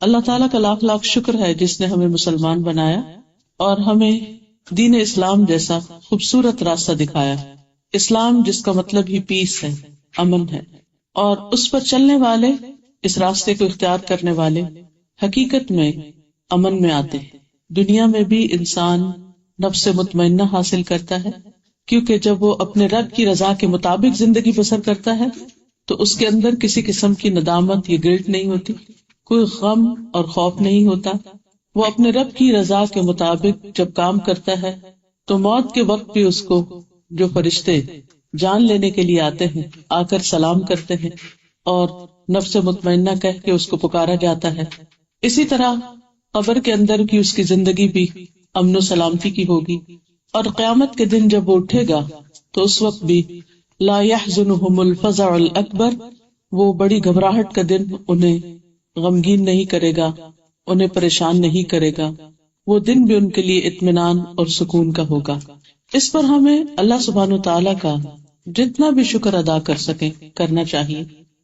اللہ تعالیٰ کا لاکھ لاکھ شکر ہے جس نے ہمیں مسلمان بنایا اور ہمیں دین اسلام جیسا خوبصورت راستہ دکھایا. اسلام جس کا مطلب ہی پیس ہے، امن ہے، اور اس پر چلنے والے، اس راستے کو اختیار کرنے والے حقیقت میں امن میں آتے ہیں. دنیا میں بھی انسان نفس مطمئنہ حاصل کرتا ہے، کیونکہ جب وہ اپنے رب کی رضا کے مطابق زندگی بسر کرتا ہے تو اس کے اندر کسی قسم کی ندامت یا گلٹ نہیں ہوتی، کوئی غم اور خوف نہیں ہوتا. وہ اپنے رب کی رضا کے مطابق جب کام کرتا ہے تو موت کے وقت بھی اس کو جو فرشتے جان لینے کے لیے آتے ہیں آ کر سلام کرتے ہیں اور نفس مطمئنہ کہہ کے اس کو پکارا جاتا ہے. اسی طرح قبر کے اندر کی اس کی زندگی بھی امن و سلامتی کی ہوگی، اور قیامت کے دن جب وہ اٹھے گا تو اس وقت بھی لا يحزنهم الفزع الاکبر، وہ بڑی گھبراہٹ کا دن انہیں غمگین نہیں کرے گا، انہیں پریشان نہیں کرے گا. وہ دن بھی ان کے لیے اطمینان اور سکون کا ہوگا. اس پر ہمیں اللہ سبحانہ وتعالیٰ کا جتنا بھی شکر ادا کر سکیں کرنا چاہیے،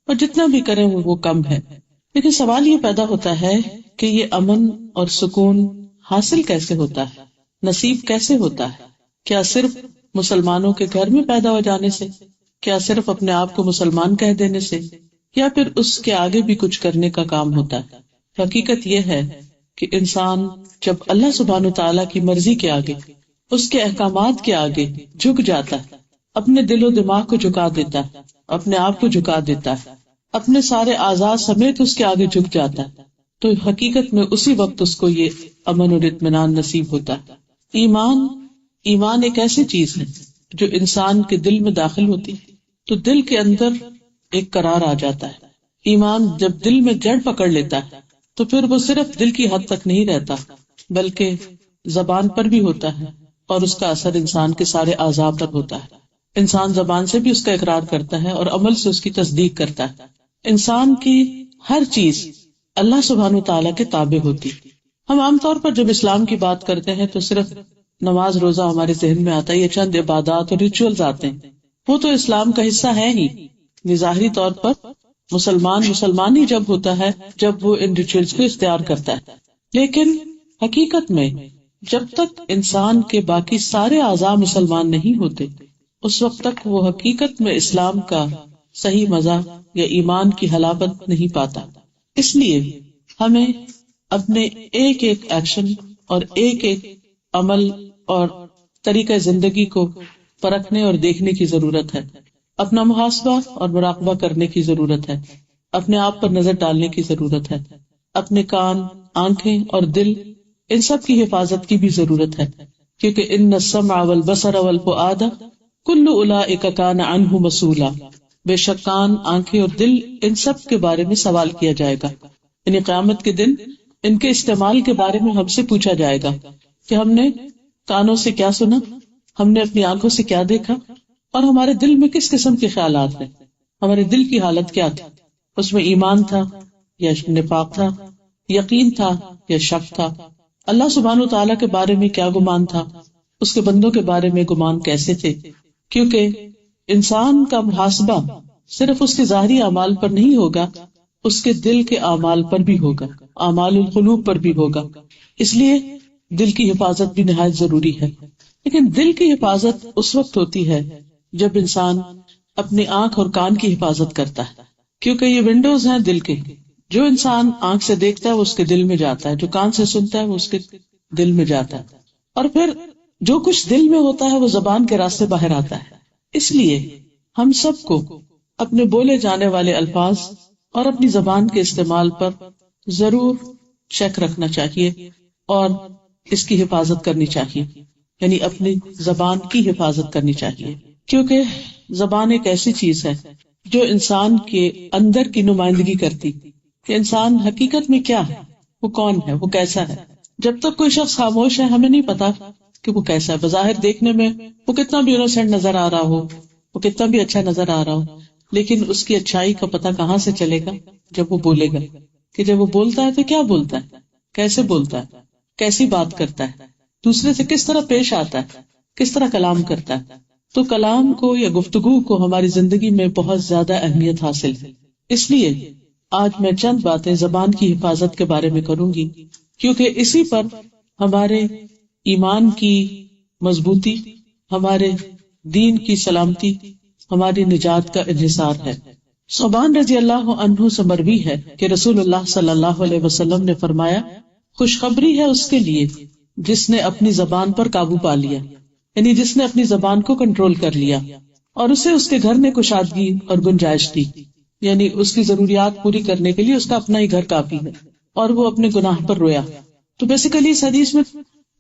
اور جتنا بھی کریں وہ کم ہے. لیکن سوال یہ پیدا ہوتا ہے کہ یہ امن اور سکون حاصل کیسے ہوتا ہے، نصیب کیسے ہوتا ہے؟ کیا صرف مسلمانوں کے گھر میں پیدا ہو جانے سے؟ کیا صرف اپنے آپ کو مسلمان کہہ دینے سے؟ یا پھر اس کے آگے بھی کچھ کرنے کا کام ہوتا ہے؟ حقیقت یہ ہے کہ انسان جب اللہ سبحانہ تعالیٰ کی مرضی کے آگے، اس کے احکامات کے آگے جھک جاتا ہے، اپنے دل و دماغ کو جھکا دیتا ہے، اپنے آپ کو جھکا دیتا ہے، اپنے سارے اعضاء سمیت اس کے آگے جھک جاتا ہے، تو حقیقت میں اسی وقت اس کو یہ امن اور اطمینان نصیب ہوتا ہے. ایمان ایک ایسی چیز ہے جو انسان کے دل میں داخل ہوتی تو دل کے اندر ایک قرار آ جاتا ہے. ایمان جب دل میں جڑ پکڑ لیتا ہے تو پھر وہ صرف دل کی حد تک نہیں رہتا بلکہ زبان پر بھی ہوتا ہے، اور اس کا اثر انسان کے سارے اعضاء پر ہوتا ہے. انسان زبان سے بھی اس کا اقرار کرتا ہے اور عمل سے اس کی تصدیق کرتا ہے. انسان کی ہر چیز اللہ سبحانہ تعالیٰ کے تابع ہوتی. ہم عام طور پر جب اسلام کی بات کرتے ہیں تو صرف نماز روزہ ہمارے ذہن میں آتا ہے، یہ چند عبادات اور ریچولز آتے ہیں، وہ تو اسلام کا حصہ ہے ہی. ظاہری طور پر مسلمان ہی جب ہوتا ہے جب وہ ان ریچولز کو اختیار کرتا ہے، لیکن حقیقت میں جب تک انسان کے باقی سارے اعضاء مسلمان نہیں ہوتے اس وقت تک وہ حقیقت میں اسلام کا صحیح مزہ یا ایمان کی حلاوت نہیں پاتا. اس لیے ہمیں اپنے ایک ایک ایکشن اور ایک ایک عمل اور طریقہ زندگی کو پرکھنے اور دیکھنے کی ضرورت ہے. اپنا محاسبہ اور مراقبہ کرنے کی ضرورت ہے، اپنے آپ پر نظر ڈالنے کی ضرورت ہے، اپنے کان، آنکھیں اور دل، ان سب کی حفاظت کی بھی ضرورت ہے، کیونکہ ان السمع والبصر والفؤاد کل اولئک کان عنہ مسئولا، بے شک کان، آنکھیں اور دل ان سب کے بارے میں سوال کیا جائے گا. یعنی قیامت کے دن ان کے استعمال کے بارے میں ہم سے پوچھا جائے گا کہ ہم نے کانوں سے کیا سنا، ہم نے اپنی آنکھوں سے کیا دیکھا، اور ہمارے دل میں کس قسم کے خیالات ہیں، ہمارے دل کی حالت کیا تھی، اس میں ایمان تھا یا نفاق تھا، یقین تھا یا شک تھا، اللہ سبحانہ و تعالیٰ کے بارے میں کیا گمان تھا، اس کے بندوں کے بارے میں گمان کیسے تھے. کیونکہ انسان کا محاسبہ صرف اس کے ظاہری اعمال پر نہیں ہوگا، اس کے دل کے اعمال پر بھی ہوگا، اعمال القلوب پر بھی ہوگا. اس لیے دل کی حفاظت بھی نہایت ضروری ہے. لیکن دل کی حفاظت اس وقت ہوتی ہے جب انسان اپنی آنکھ اور کان کی حفاظت کرتا ہے، کیونکہ یہ ونڈوز ہیں دل کے. جو انسان آنکھ سے دیکھتا ہے وہ اس کے دل میں جاتا ہے، جو کان سے سنتا ہے وہ اس کے دل میں جاتا ہے، اور پھر جو کچھ دل میں ہوتا ہے وہ زبان کے راستے باہر آتا ہے. اس لیے ہم سب کو اپنے بولے جانے والے الفاظ اور اپنی زبان کے استعمال پر ضرور چیک رکھنا چاہیے اور اس کی حفاظت کرنی چاہیے، یعنی اپنی زبان کی حفاظت کرنی چاہیے. کیونکہ زبان ایک ایسی چیز ہے جو انسان کے اندر کی نمائندگی کرتی کہ انسان حقیقت میں کیا ہے، وہ کون ہے، وہ کیسا ہے. جب تک کوئی شخص خاموش ہے ہمیں نہیں پتا کہ وہ کیسا ہے. بظاہر دیکھنے میں وہ کتنا بھی انوسینٹ نظر آ رہا ہو، وہ کتنا بھی اچھا نظر آ رہا ہو، لیکن اس کی اچھائی کا پتہ کہاں سے چلے گا؟ جب وہ بولے گا. کہ جب وہ بولتا ہے تو کیا بولتا ہے، کیسے بولتا ہے، کیسی بات کرتا ہے، دوسرے سے کس طرح پیش آتا ہے، کس طرح کلام کرتا ہے. تو کلام کو یا گفتگو کو ہماری زندگی میں بہت زیادہ اہمیت حاصل ہے. اس لیے آج میں چند باتیں زبان کی حفاظت کے بارے میں کروں گی، کیونکہ اسی پر ہمارے ایمان کی مضبوطی، ہمارے دین کی سلامتی، ہماری نجات کا انحصار ہے۔ ثوبان رضی اللہ عنہ سے مروی ہے کہ رسول اللہ صلی اللہ علیہ وسلم نے فرمایا، خوشخبری ہے اس کے لیے جس نے اپنی زبان پر قابو پا لیا، یعنی جس نے اپنی زبان کو کنٹرول کر لیا اور اسے اس کے گھر نے کشادگی اور گنجائش دی، یعنی اس کی ضروریات پوری کرنے کے لیے اس کا اپنا ہی گھر کافی ہے، اور وہ اپنے گناہ پر رویا۔ تو بیسیکلی اس حدیث میں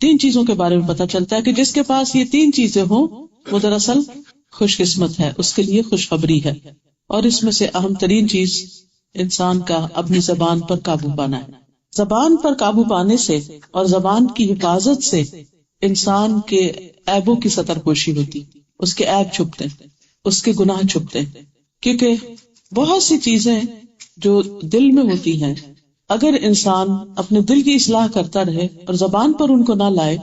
3 چیزوں کے بارے میں پتہ چلتا ہے کہ جس کے پاس یہ 3 چیزیں ہوں وہ دراصل خوش قسمت ہے، اس کے لیے خوشخبری ہے۔ اور اس میں سے اہم ترین چیز انسان کا اپنی زبان پر قابو پانا ہے۔ زبان پر قابو پانے سے اور زبان کی حفاظت سے انسان کے عیبوں کی ستر پوشی ہوتی، اس کے عیب چھپتے ہیں، اس کے گناہ چھپتے ہیں، کیونکہ بہت سی چیزیں جو دل میں ہوتی ہیں اگر انسان اپنے دل کی اصلاح کرتا رہے اور زبان پر ان کو نہ لائے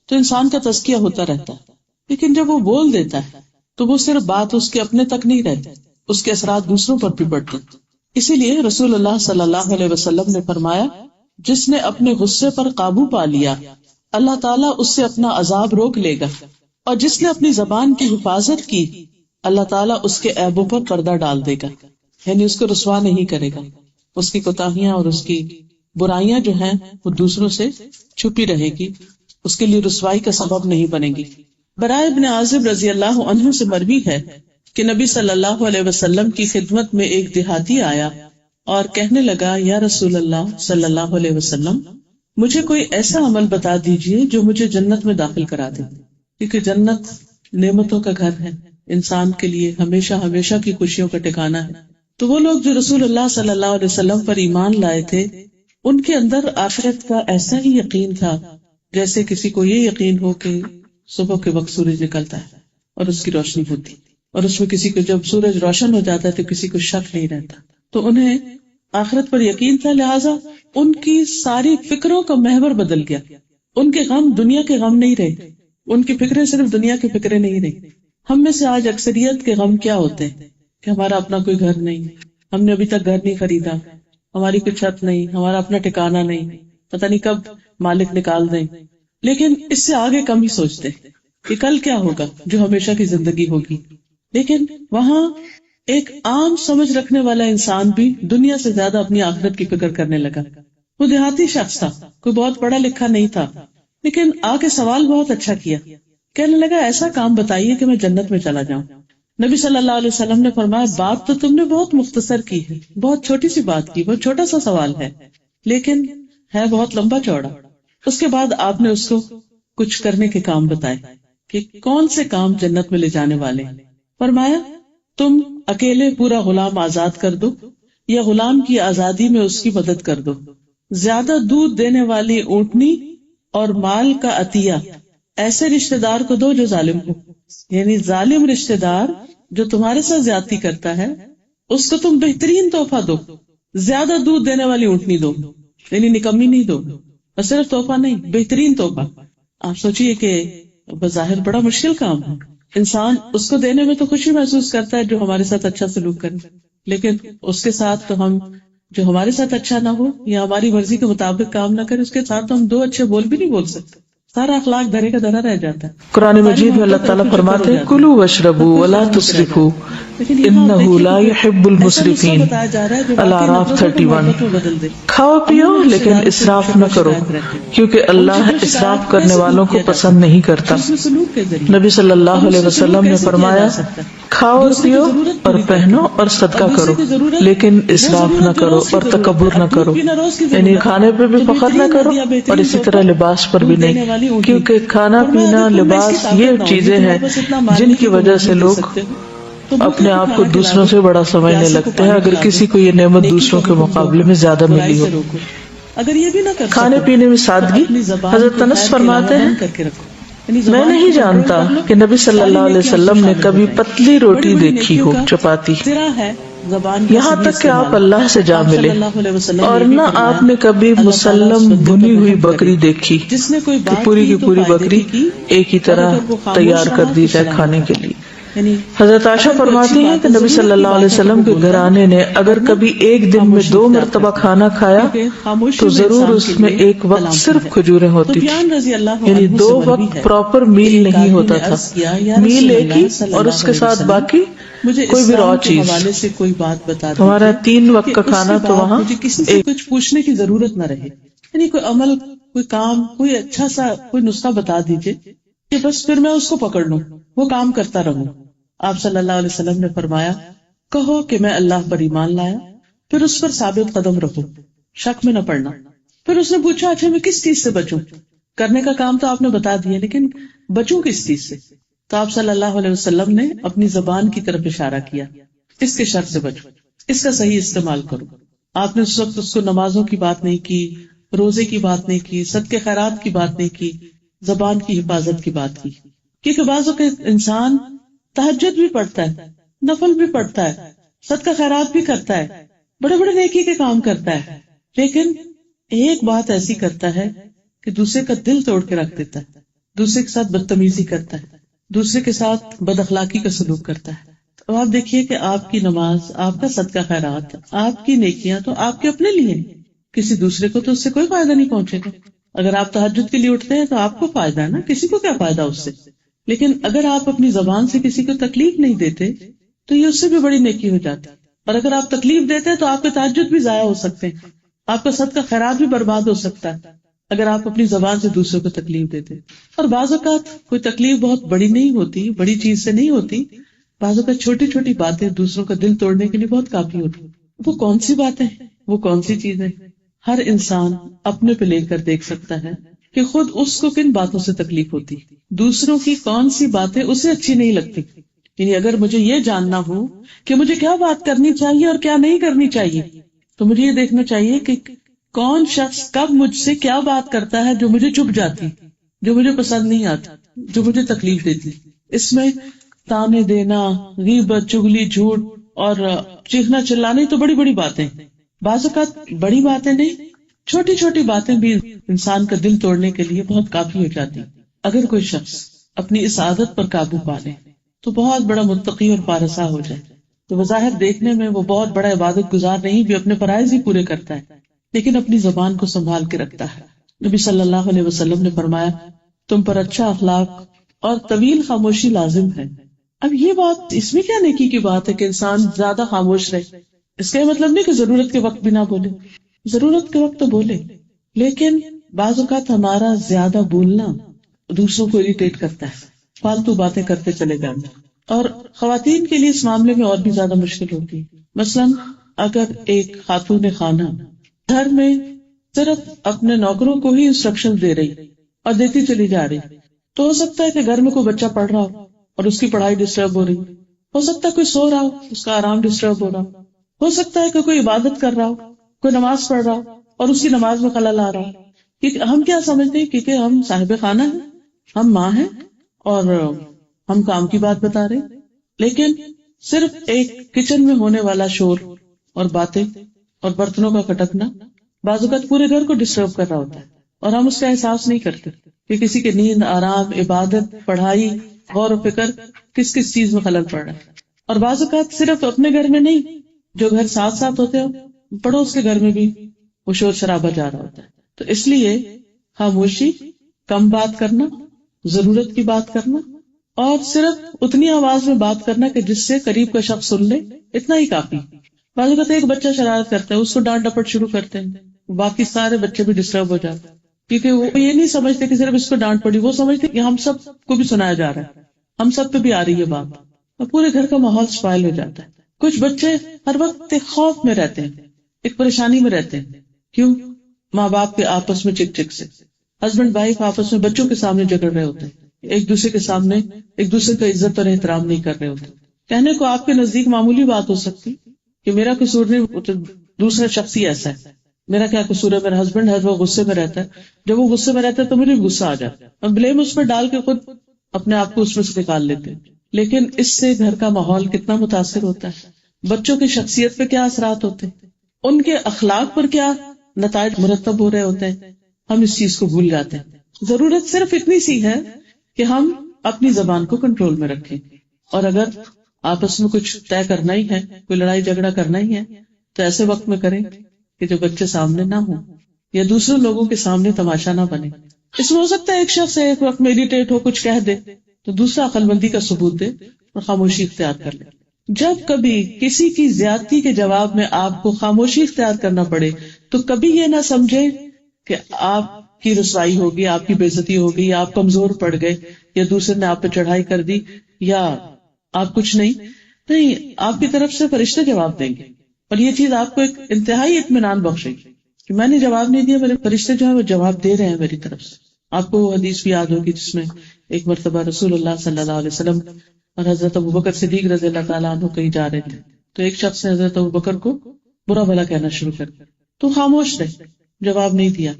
تو انسان کا تزکیہ ہوتا رہتا ہے، لیکن جب وہ بول دیتا ہے تو وہ صرف بات اس کے اپنے تک نہیں رہتی، اس کے اثرات دوسروں پر بھی پڑتے۔ اسی لیے رسول اللہ صلی اللہ علیہ وسلم نے فرمایا، جس نے اپنے غصے پر قابو پا لیا اللہ تعالیٰ اس سے اپنا عذاب روک لے گا، اور جس نے اپنی زبان کی حفاظت کی اللہ تعالیٰ اس کے عیبوں پر پردہ ڈال دے گا، یعنی اس کو رسوا نہیں کرے گا، اس کی کوتاہیاں اور اس کی برائیاں جو ہیں وہ دوسروں سے چھپی رہے گی، اس کے لیے رسوائی کا سبب نہیں بنے گی۔ برائے ابن عازب رضی اللہ عنہ سے مروی ہے کہ نبی صلی اللہ علیہ وسلم کی خدمت میں ایک دیہاتی آیا اور کہنے لگا، یا رسول اللہ صلی اللہ علیہ وسلم، مجھے کوئی ایسا عمل بتا دیجئے جو مجھے جنت میں داخل کرا دے، کیونکہ جنت نعمتوں کا گھر ہے، انسان کے لیے ہمیشہ ہمیشہ کی خوشیوں کا ٹھکانہ ہے۔ تو وہ لوگ جو رسول اللہ صلی اللہ علیہ وسلم پر ایمان لائے تھے ان کے اندر آخرت کا ایسا ہی یقین تھا جیسے کسی کو یہ یقین ہو کہ صبح کے وقت سورج نکلتا ہے اور اس کی روشنی ہوتی، اور اس میں کسی کو جب سورج روشن ہو جاتا ہے تو کسی کو شک نہیں رہتا۔ تو انہیں آخرت پر یقین تھا، لہٰذا ان کی ساری فکروں کا محور بدل گیا، ان کے غم دنیا کے غم نہیں رہے، ان کی فکریں صرف دنیا کی فکریں نہیں رہی۔ ہم میں سے آج اکثریت کے غم کیا ہوتے ہیں کہ ہمارا اپنا کوئی گھر نہیں، ہم نے ابھی تک گھر نہیں خریدا، ہماری کوئی چھت نہیں، ہمارا اپنا ٹھکانہ نہیں، پتہ نہیں کب مالک نکال دیں۔ لیکن اس سے آگے کم ہی سوچتے کہ کل کیا ہوگا جو ہمیشہ کی زندگی ہوگی۔ لیکن وہاں ایک عام سمجھ رکھنے والا انسان بھی دنیا سے زیادہ اپنی آخرت کی فکر کرنے لگا۔ وہ دیہاتی شخص تھا، کوئی بہت پڑھا لکھا نہیں تھا، لیکن آ کے سوال بہت اچھا کیا، کہنے لگا ایسا کام بتائیے کہ میں جنت میں چلا جاؤں۔ نبی صلی اللہ علیہ وسلم نے فرمایا، بات تو تم نے بہت مختصر کی ہے، بہت چھوٹی سی بات کی، بہت چھوٹا سا سوال ہے، لیکن ہے بہت لمبا چوڑا۔ اس کے بعد آپ نے اس کو کچھ کرنے کے کام بتائے کہ کون سے کام جنت میں لے جانے والے ہیں۔ فرمایا، تم اکیلے پورا غلام آزاد کر دو یا غلام کی آزادی میں اس کی مدد کر دو، زیادہ دودھ دینے والی اونٹنی اور مال کا عطیہ ایسے رشتہ دار کو دو جو ظالم ہو، یعنی ظالم رشتہ دار جو تمہارے ساتھ زیادتی کرتا ہے اس کو تم بہترین تحفہ دو، زیادہ دودھ دینے والی اونٹنی دو، یعنی نکمی نہیں دو، اور صرف تحفہ نہیں، بہترین تحفہ۔ آپ سوچئے کہ بظاہر بڑا مشکل کام ہے، انسان اس کو دینے میں تو خوشی محسوس کرتا ہے جو ہمارے ساتھ اچھا سلوک کرے، لیکن اس کے ساتھ تو ہم جو ہمارے ساتھ اچھا نہ ہو یا ہماری مرضی کے مطابق کام نہ کرے اس کے ساتھ ہم 2 اچھے بول بھی نہیں بول سکتے، سارا اخلاق دھرے کا دھرا رہ جاتا ہے۔ قرآن مجید میں اللہ تعالیٰ فرماتے ہیں، کلوا واشربوا ولا تسرفوا انہ لا يحب المسرفین، الاعراف 31۔ کھاؤ پیو لیکن اسراف نہ کرو کیونکہ اللہ اسراف کرنے والوں کو پسند نہیں کرتا۔ نبی صلی اللہ علیہ وسلم نے فرمایا، کھاؤ اور پیو اور پہنو اور صدقہ کرو لیکن اسراف نہ کرو اور تکبر نہ کرو، یعنی کھانے پہ بھی فخر نہ کرو اور اسی طرح لباس پر بھی نہیں، کیونکہ کھانا پینا لباس یہ چیزیں ہیں جن کی وجہ سے لوگ اپنے آپ کو دوسروں سے بڑا سمجھنے لگتے ہیں اگر کسی کو یہ نعمت دوسروں کے مقابلے میں زیادہ ملی ہو۔ کھانے پینے میں سادگی، حضرت انس فرماتے ہیں، میں نہیں جانتا کہ نبی صلی اللہ علیہ وسلم نے کبھی پتلی روٹی دیکھی ہو، چپاتی، یہاں تک کہ آپ اللہ سے جا ملے، اور نہ آپ نے کبھی مسلم بھنی ہوئی بکری دیکھی کہ پوری کی پوری بکری ایک ہی طرح تیار کر دی جائے کھانے کے لیے۔ حضرت عائشہ فرماتی ہیں کہ نبی صلی اللہ علیہ وسلم کے گھرانے نے اگر کبھی ایک دن میں 2 مرتبہ کھانا کھایا تو ضرور اس میں ایک وقت صرف کھجوریں ہوتی تھی، یعنی 2 وقت پراپر میل نہیں ہوتا تھا، میل ایک ہی اور اس کے ساتھ باقی کوئی بھی رو چیز. سے کوئی بات بتا ہمارا 3 وقت کا کھانا تو وہاں مجھے کسی سے کچھ پوچھنے کی ضرورت نہ رہے، یعنی کوئی عمل، کوئی کام، کوئی اچھا سا کوئی نسخہ بتا دیجئے کہ بس پھر میں اس کو پکڑ لوں، وہ کام کرتا رہوں. آپ صلی اللہ علیہ وسلم نے فرمایا کہو کہ میں اللہ پر ایمان لایا، پھر اس پر ثابت قدم رہو، شک میں نہ پڑنا. پھر اس نے پوچھا اچھا میں کس چیز سے بچوں؟ کرنے کا کام تو آپ نے بتا دیا، لیکن بچوں کس چیز سے؟ تو آپ صلی اللہ علیہ وسلم نے اپنی زبان کی طرف اشارہ کیا، اس کے شر سے بچو، اس کا صحیح استعمال کرو. آپ نے اس وقت اس کو نمازوں کی بات نہیں کی، روزے کی بات نہیں کی، صدقے خیرات کی بات نہیں کی، زبان کی حفاظت کی بات کی. کیونکہ بعض اوقات انسان تہجد بھی پڑھتا ہے، نفل بھی پڑھتا ہے، صدقہ خیرات بھی کرتا ہے، بڑے بڑے نیکی کے کام کرتا ہے، لیکن ایک بات ایسی کرتا ہے کہ دوسرے کا دل توڑ کے رکھ دیتا ہے، دوسرے کے ساتھ بدتمیزی کرتا ہے، دوسرے کے ساتھ بد اخلاقی کا سلوک کرتا ہے. تو آپ دیکھیے کہ آپ کی نماز، آپ کا صدقہ خیرات، آپ کی نیکیاں تو آپ کے اپنے لیے ہیں، کسی دوسرے کو تو اس سے کوئی فائدہ نہیں پہنچے گا. اگر آپ تہجد کے لیے اٹھتے ہیں تو آپ کو فائدہ ہے نا، کسی کو کیا فائدہ اس سے. لیکن اگر آپ اپنی زبان سے کسی کو تکلیف نہیں دیتے تو یہ اس سے بھی بڑی نیکی ہو جاتی. اور اگر آپ تکلیف دیتے ہیں تو آپ کے تہجد بھی ضائع ہو سکتے ہیں، آپ کا صدقہ خیرات بھی برباد ہو سکتا ہے اگر آپ اپنی زبان سے دوسروں کو تکلیف دیتے. اور بعض اوقات کوئی تکلیف بہت بڑی نہیں ہوتی، بڑی چیز سے نہیں ہوتی، بعض اوقات چھوٹی چھوٹی باتیں دوسروں کا دل توڑنے کے لیے بہت کافی ہوتی. وہ کون سی باتیں، وہ کون سی چیزیں؟ ہر انسان اپنے پہ لے کر دیکھ سکتا ہے کہ خود اس کو کن باتوں سے تکلیف ہوتی، دوسروں کی کون سی باتیں اسے اچھی نہیں لگتی. یعنی اگر مجھے یہ جاننا ہو کہ مجھے کیا بات کرنی چاہیے اور کیا نہیں کرنی چاہیے، تو مجھے یہ دیکھنا چاہیے کہ کون شخص کب مجھ سے کیا بات کرتا ہے جو مجھے چبھ جاتی، جو مجھے پسند نہیں آتی، جو مجھے تکلیف دیتی. اس میں تانے دینا، غیبت، چغلی، جھوٹ اور چیخنا چلانے تو بڑی بڑی باتیں. بعض اوقات بڑی باتیں نہیں، چھوٹی چھوٹی باتیں بھی انسان کا دل توڑنے کے لیے بہت کافی ہو جاتی. اگر کوئی شخص اپنی اس عادت پر قابو پا لے تو بہت بڑا متقی اور پارسا ہو جائے. تو بظاہر دیکھنے میں وہ بہت بڑا عبادت گزار نہیں بھی، اپنے فرائض ہی پورے کرتا ہے، لیکن اپنی زبان کو سنبھال کے رکھتا ہے. نبی صلی اللہ علیہ وسلم نے فرمایا تم پر اچھا اخلاق اور طویل خاموشی لازم ہے. اب یہ بات، اس میں کیا نیکی کی بات ہے کہ انسان زیادہ خاموش رہے؟ اس کا مطلب نہیں کہ ضرورت کے وقت بھی نہ بولے، ضرورت کے وقت تو بولے، لیکن بعض اوقات ہمارا زیادہ بولنا دوسروں کو اریٹیٹ کرتا ہے، فالتو باتیں کرتے چلے جانا. اور خواتین کے لیے اس معاملے میں اور بھی زیادہ مشکل ہوتی ہے. مثلا اگر ایک خاتون خانہ گھر میں صرف اپنے نوکروں کو ہی انسٹرکشن دے رہی اور دیتی چلی جا رہی، تو ہو سکتا ہے کہ گھر میں کوئی بچہ پڑھ رہا ہو اور اس کی پڑھائی ڈسٹرب ہو رہی، ہو سکتا ہے کوئی سو رہا ہو، اس کا آرام ڈسٹرب ہو رہا ہو سکتا ہے کہ کوئی عبادت کر رہا ہو، کوئی نماز پڑھ رہا ہو اور اس کی نماز میں خلل آ رہا ہو. کیونکہ ہم کیا سمجھتے ہیں، کیونکہ ہم صاحب خانہ ہیں، ہم ماں ہیں اور ہم کام کی بات بتا رہے، لیکن صرف ایک کچن میں ہونے والا شور اور باتیں اور برتنوں کا کھٹکنا بعض اوقات پورے گھر کو ڈسٹرب کر رہا ہوتا ہے، اور ہم اس کا احساس نہیں کرتے کہ کسی کے نیند، آرام، عبادت، پڑھائی، غور و فکر کس کس چیز میں خلل پڑ رہا ہے. اور بعض اوقات صرف اپنے گھر میں نہیں، جو گھر ساتھ ساتھ ہوتے ہو پڑوس کے گھر میں بھی وہ شور شرابہ جا رہا ہوتا ہے. تو اس لیے خاموشی، کم بات کرنا، ضرورت کی بات کرنا، اور صرف اتنی آواز میں بات کرنا کہ جس سے قریب کا شخص سن لے، اتنا ہی کافی. بعض اوقات ایک بچہ شرارت کرتا ہے، اس کو ڈانٹ ڈپٹ شروع کرتے ہیں، باقی سارے بچے بھی ڈسٹرب ہو جاتے ہیں، کیونکہ وہ یہ نہیں سمجھتے کہ صرف اس کو ڈانٹ پڑی، وہ سمجھتے کہ ہم سب کو بھی سنایا جا رہا ہے، ہم سب پہ بھی آ رہی ہے بات، اور پورے گھر کا ماحول سپائل ہو جاتا ہے. کچھ بچے ہر وقت ایک خوف میں رہتے ہیں، ایک پریشانی میں رہتے ہیں. کیوں؟ ماں باپ کے آپس میں چک چک سے، ہسبینڈ وائف آپس میں بچوں کے سامنے جھگڑ رہے ہوتے ہیں، ایک دوسرے کے سامنے ایک دوسرے کا عزت اور احترام نہیں کر رہے ہوتے. کہنے کو آپ کے نزدیک معمولی بات ہو سکتی کہ میرا قصور نہیں، دوسرا شخص ہی ایسا ہے، میرا کیا قصور ہے، میرا ہسبینڈ ہے وہ غصے میں رہتا ہے، جب وہ غصے میں رہتا ہے تو مجھے غصہ آ جاتا ہے، اور بلیم اس پر ڈال کے خود اپنے آپ کو اس میں سے نکال لیتے ہیں. لیکن اس سے گھر کا ماحول کتنا متاثر ہوتا ہے، بچوں کی شخصیت پہ کیا اثرات ہوتے ہیں، ان کے اخلاق پر کیا نتائج مرتب ہو رہے ہوتے ہیں. ہم اس چیز کو بھول جاتے ہیں. ضرورت صرف اتنی سی ہے کہ ہم اپنی زبان کو کنٹرول میں رکھیں. اور اگر آپس میں کچھ طے کرنا ہی ہے، کوئی لڑائی جھگڑا کرنا ہی ہے، تو ایسے وقت میں کریں کہ جو بچے سامنے نہ ہوں یا دوسرے لوگوں کے سامنے تماشا نہ بنے. اس میں ہو سکتا ہے ایک شخص ایک وقت میں اریٹیٹ ہو کچھ کہہ دے تو دوسرا عقل مندی کا ثبوت دے اور خاموشی اختیار کر لے. جب کبھی کسی کی زیادتی کے جواب میں آپ کو خاموشی اختیار کرنا پڑے تو کبھی یہ نہ سمجھے کہ آپ کی رسوائی ہوگی، آپ کی بے عزتی ہوگی، یا آپ کمزور پڑ گئے، یا دوسرے نے آپ پہ چڑھائی کر دی، یا آپ کچھ نہیں، آپ کی طرف سے فرشتے جواب دیں گے. اور یہ چیز آپ کو ایک انتہائی اطمینان بخشے گی کہ میں نے جواب نہیں دیا، میرے فرشتے جو ہیں وہ جواب دے رہے ہیں میری طرف سے. آپ کو وہ حدیث بھی یاد ہوگی جس میں ایک مرتبہ رسول اللہ صلی اللہ علیہ وسلم اور حضرت ابوبکر صدیق رضی اللہ تعالیٰ عنہ کہیں جا رہے تھے، تو ایک شخص نے حضرت ابوبکر کو برا بھلا کہنا شروع کر دیا، تو خاموش رہے، جواب نہیں دیا.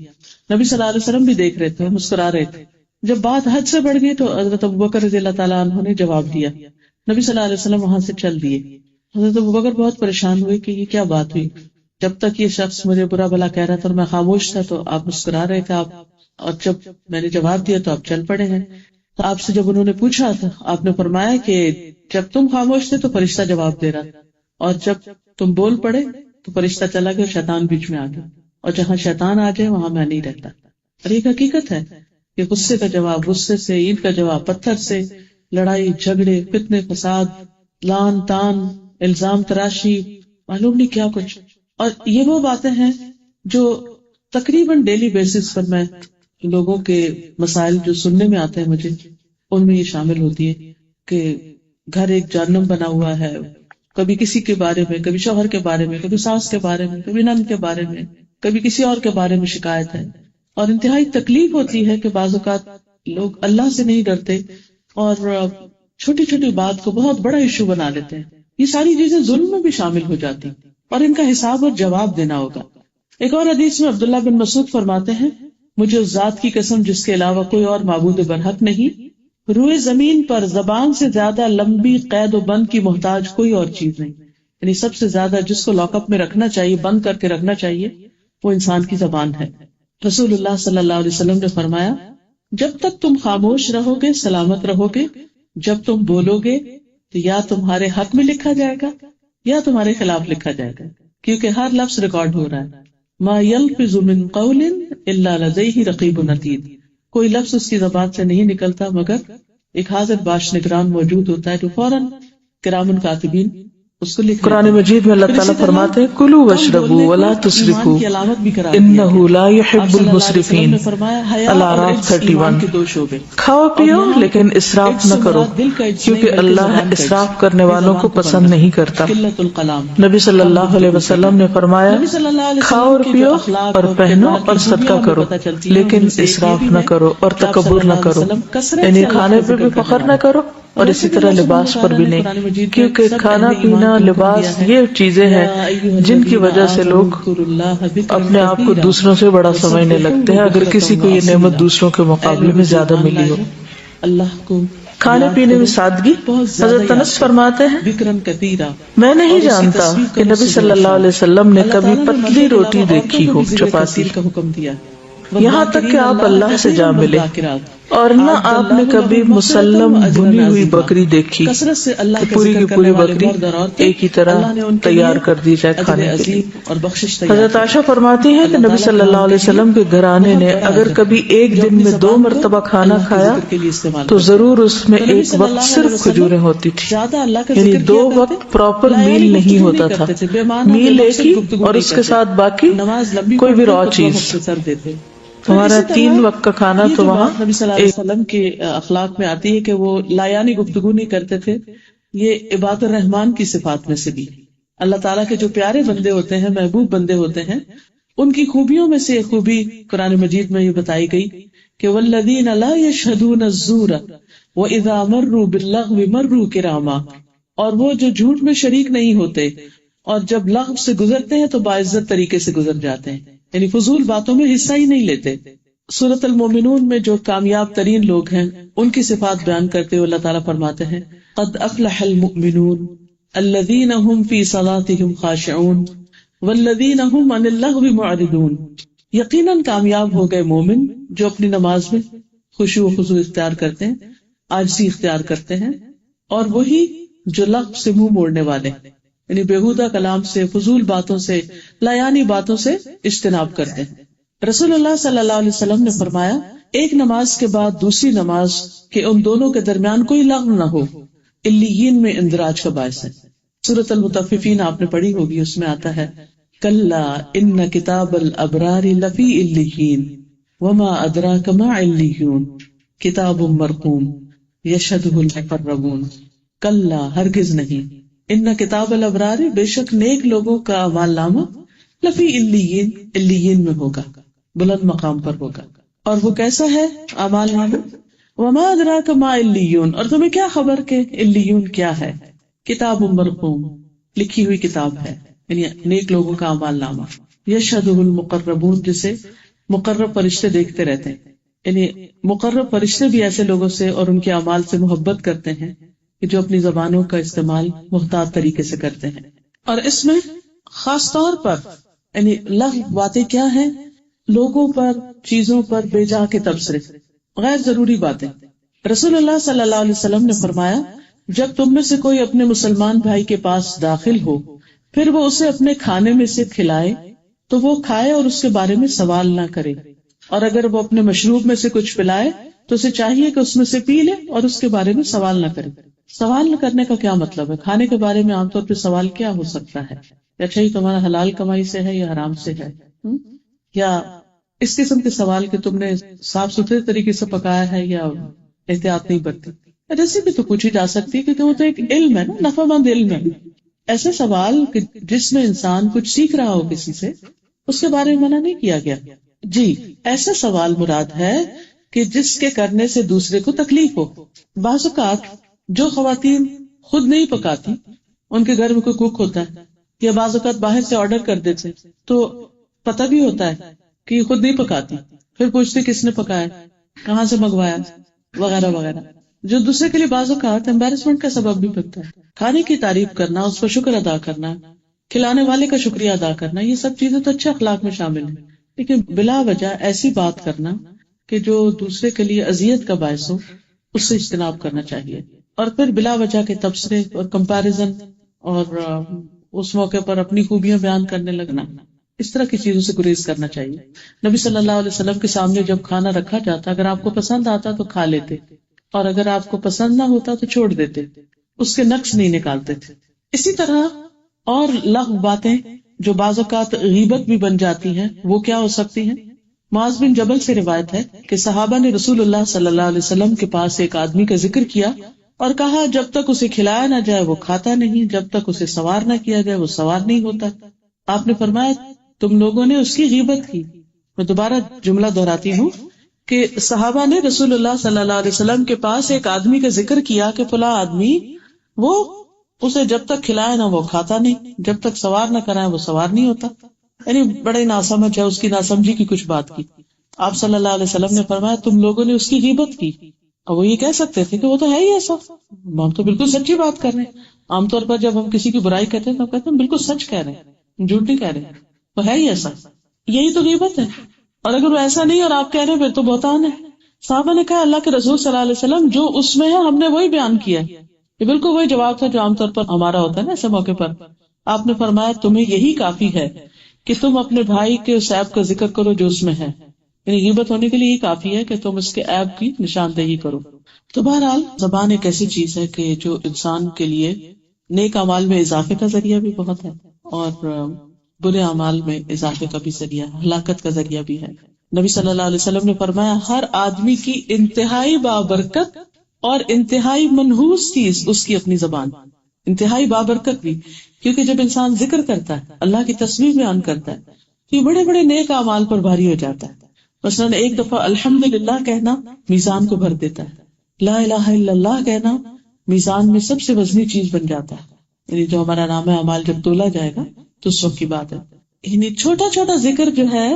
نبی صلی اللہ علیہ وسلم بھی دیکھ رہے تھے، مسکرا رہے تھے. جب بات حد سے بڑھ گئی تو حضرت ابوبکر رضی اللہ تعالیٰ عنہ نے جواب دیا. نبی صلی اللہ علیہ وسلم وہاں سے چل دیے. حضرت ابوبکر بہت پریشان ہوئے کہ یہ کیا بات ہوئی، جب تک یہ شخص مجھے برا بھلا کہہ رہا تھا اور میں خاموش تھا تو آپ مسکرا رہے تھے، آپ، اور جب میں نے جواب دیا تو آپ چل پڑے ہیں. تو آپ سے جب انہوں نے پوچھا تھا، آپ نے فرمایا کہ جب تم خاموش تھے تو فرشتہ جواب دے رہا، اور جب تم بول پڑے تو فرشتہ چلا گیا اور شیطان بیچ میں آ گیا، اور جہاں شیطان آ جائے وہاں میں نہیں رہتا. اور ایک حقیقت ہے کہ غصے کا جواب غصے سے، اینٹ کا جواب پتھر سے، لڑائی جھگڑے، فتنے فساد، لان تان، الزام تراشی، معلوم نہیں کیا کچھ. اور یہ وہ باتیں ہیں جو تقریباً ڈیلی بیسس پر میں لوگوں کے مسائل جو سننے میں آتے ہیں مجھے، ان میں یہ شامل ہوتی ہے کہ گھر ایک جہنم بنا ہوا ہے. کبھی کسی کے بارے میں، کبھی شوہر کے بارے میں، کبھی ساس کے بارے میں، کبھی نند کے بارے میں، کبھی کسی اور کے بارے میں شکایت ہے. اور انتہائی تکلیف ہوتی ہے کہ بعض اوقات لوگ اللہ سے نہیں ڈرتے اور چھوٹی چھوٹی بات کو بہت بڑا ایشو بنا لیتے ہیں. یہ ساری چیزیں ظلم میں بھی شامل ہو جاتی اور ان کا حساب اور جواب دینا ہوگا. ایک اور حدیث میں عبداللہ بن مسعود فرماتے ہیں، مجھے اس ذات کی قسم جس کے علاوہ کوئی اور معبود برحق نہیں، روئے زمین پر زبان سے زیادہ لمبی قید و بند کی محتاج کوئی اور چیز نہیں. یعنی سب سے زیادہ جس کو لاک اپ میں رکھنا چاہیے، بند کر کے رکھنا چاہیے، وہ انسان کی زبان ہے. رسول اللہ صلی اللہ علیہ وسلم نے فرمایا، جب تک تم خاموش رہو گے سلامت رہو گے، جب تم بولو گے تو یا تمہارے حق میں لکھا جائے گا یا تمہارے خلاف لکھا جائے گا، کیونکہ ہر لفظ ریکارڈ ہو رہا ہے. ما يلفظ من قول الا لديه رقیب عتید، کوئی لفظ اس کی زبان سے نہیں نکلتا مگر ایک حاضر باش نگران موجود ہوتا ہے جو فوراً کرام کاتبین اس کو لکھ. قرآن مجید میں اللہ تعالیٰ فرماتے ہیں کلوا واشربوا ولا تسرفوا انہ لا يحب المسرفین. الاعراف 31. کھاؤ پیو لیکن اسراف نہ کرو کیونکہ اللہ اسراف کرنے والوں کو پسند نہیں کرتا. نبی صلی اللہ علیہ وسلم نے فرمایا کھاؤ اور پیو اور پہنو اور صدقہ کرو لیکن اسراف نہ کرو اور تکبر نہ کرو، یعنی کھانے پہ بھی فخر نہ کرو اور اسی طرح لباس پر بھی نہیں، کیونکہ کھانا پینا لباس یہ چیزیں ہیں جن کی وجہ سے لوگ اپنے آپ کو دوسروں سے بڑا سمجھنے لگتے ہیں اگر کسی کو یہ نعمت دوسروں کے مقابلے میں زیادہ ملی ہو. اللہ کو کھانے پینے میں سادگی. حضرت انس فرماتے ہیں میں نہیں جانتا کہ نبی صلی اللہ علیہ وسلم نے کبھی پتلی روٹی دیکھی ہو، چپاتی، یہاں تک کہ آپ اللہ سے جا ملے، اور نہ آپ نے کبھی مسلم بھنی ہوئی بکری دیکھی کہ پوری کی پوری بکری ایک ہی طرح تیار کر دی جائے کھانے کے لیے. حضرت عائشہ فرماتی ہے کہ نبی صلی اللہ علیہ وسلم کے گھرانے نے اگر کبھی ایک دن میں 2 مرتبہ کھانا کھایا تو ضرور اس میں ایک وقت صرف کھجوریں ہوتی تھی، یعنی 2 وقت پراپر میل نہیں ہوتا تھا، میل ایک ہی اور اس کے ساتھ باقی کوئی بھی را چیز. ہمارا 3 وقت کا کھانا تو وہاں نبی صلی اللہ علیہ وسلم کے اخلاق میں آتی ہے کہ وہ لایانی گفتگو نہیں کرتے تھے. یہ عباد الرحمان کی صفات میں سے بھی، اللہ تعالیٰ کے جو پیارے بندے ہوتے ہیں، محبوب بندے ہوتے ہیں، ان کی خوبیوں میں سے ایک خوبی قرآن مجید میں یہ بتائی گئی کہ والذین لا یشہدون الزور واذا مروا باللغو مروا کراما، اور وہ جو جھوٹ میں شریک نہیں ہوتے اور جب لغو سے گزرتے ہیں تو باعزت طریقے سے گزر جاتے ہیں، یعنی فضول باتوں میں حصہ ہی نہیں لیتے. سورۃ المومنون میں جو کامیاب ترین لوگ ہیں ان کی صفات بیان کرتے ہوئے اللہ تعالیٰ فرماتے ہیں قد افلح المؤمنون الذین هم فی صلاتهم خاشعون والذین هم عن اللغو معرضون. یقیناً کامیاب ہو گئے مومن جو اپنی نماز میں خشوع و خضوع اختیار کرتے ہیں، عاجزی اختیار کرتے ہیں اور وہی جو لغو سے منہ موڑنے والے، یعنی بیہودہ کلام سے، فضول باتوں سے، لایانی باتوں سے اجتناب کرتے ہیں۔ رسول اللہ صلی اللہ علیہ وسلم نے فرمایا ایک نماز کے بعد دوسری نماز کے ان دونوں کے درمیان کوئی لغو نہ ہو، علیین میں اندراج کا باعث ہے۔ سورۃ المطففین آپ نے پڑھی ہوگی، اس میں آتا ہے کلا ان کتاب الابرار لفی علیین وما ادراک ما علیون کتاب مرقوم یشہدہ المقربون۔ کلا ہرگز نہیں، ان کتاب الابرار بے شک نیک لوگوں کا اعمال نامہ لفی علیین علیین میں ہوگا، بلند مقام پر ہوگا۔ اور وہ کیسا ہے اعمال نامہ؟ وما ادراک ما علیون، اور تمہیں کیا خبر کہ علیون کیا ہے؟ کتاب مرقوم، لکھی ہوئی کتاب ہے، یعنی نیک لوگوں کا اعمال نامہ۔ یشہدہ المقربون، جسے مقرب فرشتے دیکھتے رہتے ہیں، یعنی مقرب فرشتے بھی ایسے لوگوں سے اور ان کے اعمال سے محبت کرتے ہیں کہ جو اپنی زبانوں کا استعمال محتاط طریقے سے کرتے ہیں۔ اور اس میں خاص طور پر یعنی لغو باتیں کیا ہیں؟ لوگوں پر، چیزوں پر بے جا کے تبصرے، غیر ضروری باتیں۔ رسول اللہ صلی اللہ علیہ وسلم نے فرمایا جب تم میں سے کوئی اپنے مسلمان بھائی کے پاس داخل ہو پھر وہ اسے اپنے کھانے میں سے کھلائے تو وہ کھائے اور اس کے بارے میں سوال نہ کرے، اور اگر وہ اپنے مشروب میں سے کچھ پلائے تو اسے چاہیے کہ اس میں سے پی لے اور اس کے بارے میں سوال نہ کرے۔ سوال نہ کرنے کا کیا مطلب ہے؟ کھانے کے بارے میں عام طور پہ سوال کیا ہو سکتا ہے؟ اچھا یہ تمہارا حلال کمائی سے ہے یا حرام سے ہے، یا اس قسم کے سوال کہ تم نے صاف ستھرے طریقے سے پکایا ہے یا احتیاط نہیں برتی، جیسے بھی تو پوچھی جا سکتی ہے کیونکہ وہ تو ایک علم ہے نا، نفع مند علم ہے۔ ایسے سوال کہ جس میں انسان کچھ سیکھ رہا ہو کسی سے، اس کے بارے میں منع نہیں کیا گیا۔ جی ایسا سوال مراد ہے کہ جس کے کرنے سے دوسرے کو تکلیف ہو۔ بعض اوقات جو خواتین خود نہیں پکاتی، ان کے گھر میں کوئی کوک ہوتا ہے، یا بعض اوقات باہر سے آرڈر کر دیتے تو پتہ بھی ہوتا ہے کہ یہ خود نہیں پکاتی، پھر پوچھتے کس نے پکایا، کہاں سے منگوایا، وغیرہ وغیرہ، جو دوسرے کے لیے بعض اوقات امبیرسمنٹ کا سبب بھی بنتا ہے۔ کھانے کی تعریف کرنا، اس پر شکر ادا کرنا، کھلانے والے کا شکریہ ادا کرنا، یہ سب چیزیں تو اچھے اخلاق میں شامل ہیں، لیکن بلا وجہ ایسی بات کرنا کہ جو دوسرے کے لیے اذیت کا باعث ہو، اس سے اجتناب کرنا چاہیے۔ اور پھر بلا وجہ کے تبصرے اور کمپیریزن اور اس موقع پر اپنی خوبیاں بیان کرنے لگنا، اس طرح کی چیزوں سے گریز کرنا چاہیے۔ نبی صلی اللہ علیہ وسلم کے سامنے جب کھانا رکھا جاتا، اگر آپ کو پسند آتا تو کھا لیتے، اور اگر آپ کو پسند نہ ہوتا تو چھوڑ دیتے، اس کے نقص نہیں نکالتے تھے۔ اسی طرح اور لغو باتیں جو بعض اوقات غیبت بھی بن جاتی ہیں، وہ کیا ہو سکتی ہیں؟ معاذ بن جبل سے روایت ہے کہ صحابہ نے رسول اللہ صلی اللہ علیہ وسلم کے پاس ایک آدمی کا ذکر کیا اور کہا جب تک اسے کھلایا نہ جائے وہ کھاتا نہیں، جب تک اسے سوار نہ کیا جائے وہ سوار نہیں ہوتا۔ آپ نے فرمایا تم لوگوں نے اس کی غیبت کی۔ میں دوبارہ جملہ دہراتی ہوں کہ صحابہ نے رسول اللہ صلی اللہ علیہ وسلم کے پاس ایک آدمی کا ذکر کیا کہ فلاں آدمی، وہ اسے جب تک کھلائے نہ وہ کھاتا نہیں، جب تک سوار نہ کرائے وہ سوار نہیں ہوتا، یعنی بڑے ناسمجھ ہے، اس کی ناسمجھی کی کچھ بات کی۔ آپ صلی اللہ علیہ وسلم نے فرمایا تم لوگوں نے اس کی غیبت کی۔ اور وہ یہ کہہ سکتے تھے کہ وہ تو ہے ہی ایسا، ہم تو بالکل سچی بات کر رہے ہیں۔ عام طور پر جب ہم کسی کی برائی کہتے ہیں تو ہم کہتے ہیں بالکل سچ کہہ رہے ہیں، جھوٹ نہیں کہہ رہے، وہ ہے ہی ایسا، یہی تو غیبت ہے۔ اور اگر وہ ایسا نہیں اور آپ کہہ رہے ہیں پھر تو بہتان ہے۔ صحابہ نے کہا اللہ کے رسول صلی اللہ علیہ وسلم جو اس میں ہے ہم نے وہی بیان کیا ہے۔ یہ بالکل وہی جواب تھا جو عام طور پر ہمارا ہوتا ہے نا ایسے موقع پر۔ آپ نے فرمایا تمہیں یہی کافی ہے کہ تم اپنے بھائی کے اس عیب کا ذکر کرو جو اس میں ہے، یعنی غیبت ہونے کے لیے یہ کافی ہے کہ تم اس کے عیب کی نشاندہی کرو۔ تو بہرحال زبان ایک ایسی چیز ہے کہ جو انسان کے لیے نیک اعمال میں اضافے کا ذریعہ بھی بہت ہے اور برے اعمال میں اضافے کا بھی ذریعہ ہے، ہلاکت کا ذریعہ بھی ہے۔ نبی صلی اللہ علیہ وسلم نے فرمایا ہر آدمی کی انتہائی بابرکت اور انتہائی منحوس چیز اس کی اپنی زبان، انتہائی بابرکت بھی، کیونکہ جب انسان ذکر کرتا ہے، اللہ کی تسبیح بیان کرتا ہے تو یہ بڑے بڑے نیک اعمال پر بھاری ہو جاتا ہے۔ مثلاً ایک دفعہ الحمدللہ کہنا میزان کو بھر دیتا ہے، لا الہ الا اللہ کہنا میزان میں سب سے وزنی چیز بن جاتا ہے، یعنی جو ہمارا نام اعمال جب تولا جائے گا تو اس وقت کی بات ہے۔ یعنی چھوٹا چھوٹا ذکر جو ہے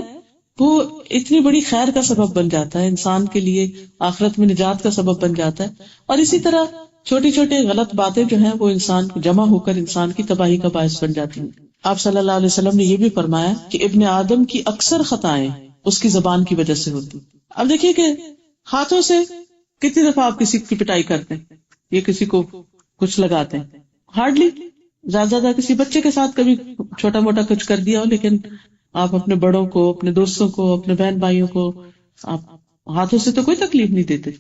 وہ اتنی بڑی خیر کا سبب بن جاتا ہے، انسان کے لیے آخرت میں نجات کا سبب بن جاتا ہے۔ اور اسی طرح چھوٹی چھوٹی غلط باتیں جو ہیں وہ انسان جمع ہو کر انسان کی تباہی کا باعث بن جاتی ہیں۔ آپ صلی اللہ علیہ وسلم نے یہ بھی فرمایا کہ ابن آدم کی اکثر خطائیں اس کی زبان کی وجہ سے ہوتی۔ اب دیکھیے کہ ہاتھوں سے کتنی دفعہ آپ کسی کی پٹائی کرتے ہیں، یہ کسی کو کچھ لگاتے ہیں، ہارڈلی زیادہ زیادہ کسی بچے کے ساتھ کبھی چھوٹا موٹا کچھ کر دیا ہو، لیکن آپ اپنے بڑوں کو، اپنے دوستوں کو، اپنے بہن بھائیوں کو آپ ہاتھوں سے تو کوئی تکلیف نہیں دیتے.